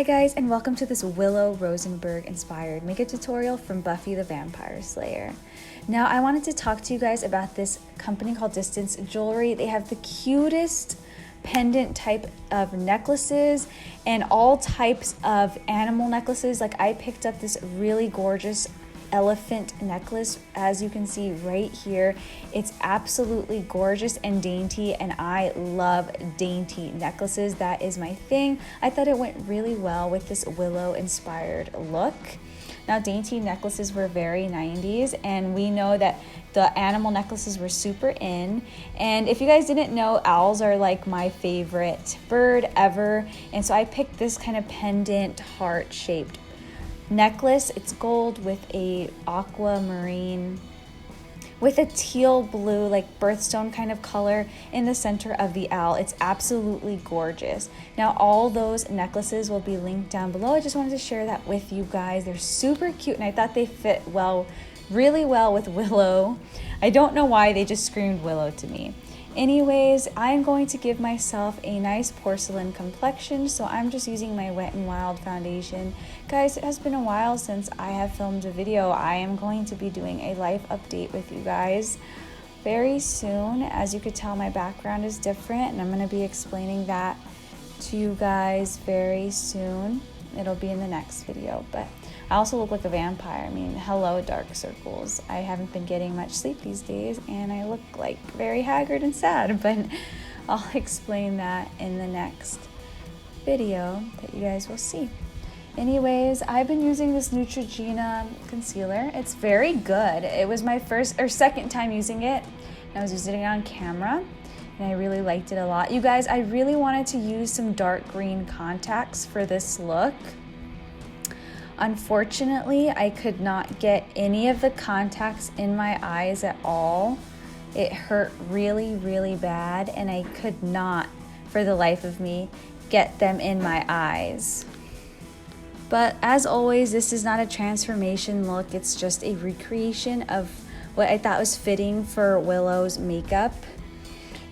Hi guys, and welcome to this Willow Rosenburg inspired makeup tutorial from Buffy the Vampire Slayer. Now I wanted to talk to you guys about this company called Distance Jewelry. They have the cutest pendant type of necklaces and all types of animal necklaces. Like I picked up this really gorgeous elephant necklace, as you can see right here. It's absolutely gorgeous and dainty, and I love dainty necklaces. That is my thing. I thought it went really well with this willow inspired look. Now dainty necklaces were very 90s, and we know that the animal necklaces were super in. And if you guys didn't know, owls are like my favorite bird ever, and so I picked this kind of pendant heart shaped necklace. It's gold with a aquamarine with a teal blue like birthstone kind of color in the center of the owl. It's absolutely gorgeous. Now all those necklaces will be linked down below. I just wanted to share that with you guys. They're super cute, and I thought they fit really well with Willow. I don't know why, they just screamed Willow to me. Anyways, I'm going to give myself a nice porcelain complexion, so I'm just using my Wet n Wild foundation. Guys, it has been a while since I have filmed a video. I am going to be doing a life update with you guys very soon. As you could tell, my background is different, and I'm going to be explaining that to you guys very soon. It'll be in the next video, but I also look like a vampire. I mean, hello, dark circles. I haven't been getting much sleep these days, and I look like very haggard and sad, but I'll explain that in the next video that you guys will see. Anyways, I've been using this Neutrogena concealer. It's very good. It was my second time using it, and I was using it on camera, and I really liked it a lot. You guys, I really wanted to use some dark green contacts for this look. Unfortunately, I could not get any of the contacts in my eyes at all. It hurt really, really bad, and I could not, for the life of me, get them in my eyes. But as always, this is not a transformation look. It's just a recreation of what I thought was fitting for Willow's makeup.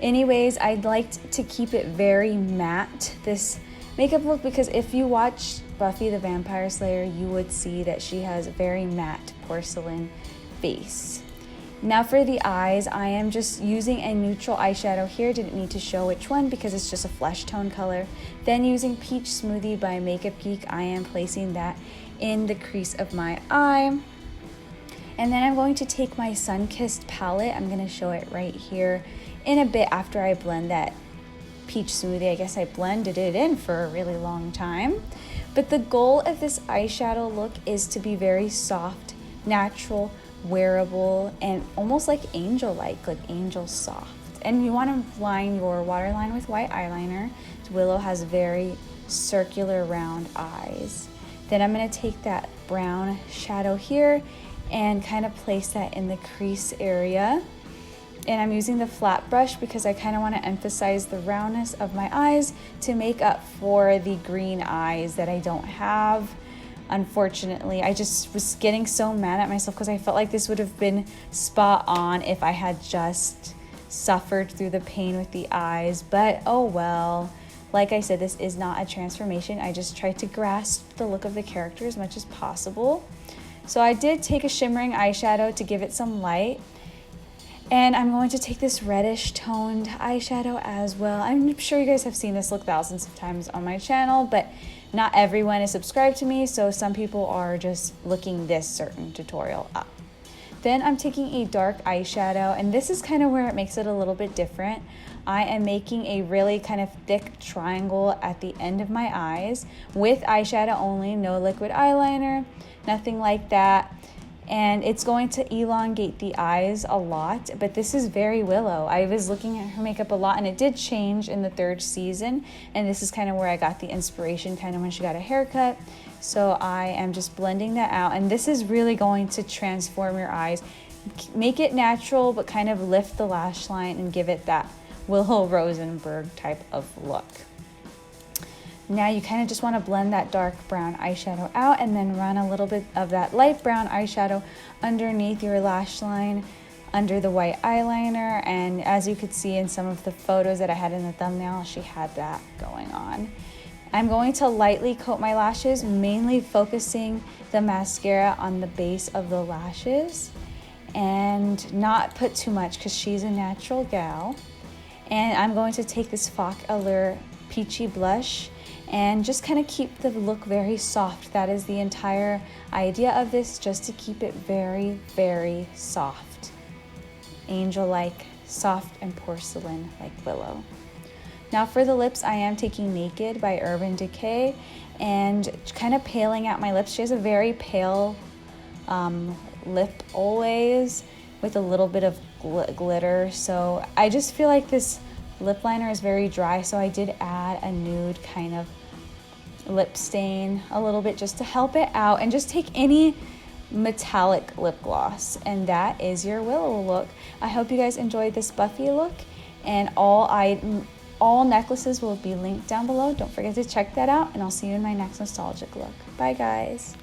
Anyways, I'd like to keep it very matte, this makeup look, because if you watch Buffy the Vampire Slayer, you would see that she has a very matte porcelain face. Now for the eyes, I am just using a neutral eyeshadow here. Didn't need to show which one because it's just a flesh tone color. Then using Peach Smoothie by Makeup Geek, I am placing that in the crease of my eye. And then I'm going to take my Sun-Kissed palette. I'm going to show it right here in a bit after I blend that Peach Smoothie. I guess I blended it in for a really long time. But the goal of this eyeshadow look is to be very soft, natural, wearable, and almost like angel-like, like angel soft. And you want to line your waterline with white eyeliner. Willow has very circular round eyes. Then I'm going to take that brown shadow here and kind of place that in the crease area. And I'm using the flat brush because I kind of want to emphasize the roundness of my eyes to make up for the green eyes that I don't have. Unfortunately, I just was getting so mad at myself because I felt like this would have been spot on if I had just suffered through the pain with the eyes. But oh well. Like I said, this is not a transformation. I just tried to grasp the look of the character as much as possible. So I did take a shimmering eyeshadow to give it some light. And I'm going to take this reddish toned eyeshadow as well. I'm sure you guys have seen this look thousands of times on my channel, but not everyone is subscribed to me, so some people are just looking this certain tutorial up. Then I'm taking a dark eyeshadow, and this is kind of where it makes it a little bit different. I am making a really kind of thick triangle at the end of my eyes with eyeshadow only, no liquid eyeliner, nothing like that. And it's going to elongate the eyes a lot, but this is very Willow. I was looking at her makeup a lot, and it did change in the third season, and this is kind of where I got the inspiration, kind of when she got a haircut. So I am just blending that out, and this is really going to transform your eyes. Make it natural, but kind of lift the lash line and give it that Willow Rosenburg type of look. Now you kind of just want to blend that dark brown eyeshadow out and then run a little bit of that light brown eyeshadow underneath your lash line, under the white eyeliner. And as you could see in some of the photos that I had in the thumbnail, she had that going on. I'm going to lightly coat my lashes, mainly focusing the mascara on the base of the lashes and not put too much because she's a natural gal. And I'm going to take this FOXYBAE Peachy Blush and just kind of keep the look very soft. That is the entire idea of this, just to keep it very, very soft. Angel-like, soft and porcelain like Willow. Now for the lips, I am taking Naked by Urban Decay and kind of paling out my lips. She has a very pale lip always with a little bit of glitter. So I just feel like this lip liner is very dry, so I did add a nude kind of lip stain a little bit just to help it out, and just take any metallic lip gloss, and that is your Willow look. I hope you guys enjoyed this Buffy look, and all necklaces will be linked down below. Don't forget to check that out, and I'll see you in my next nostalgic look. Bye guys.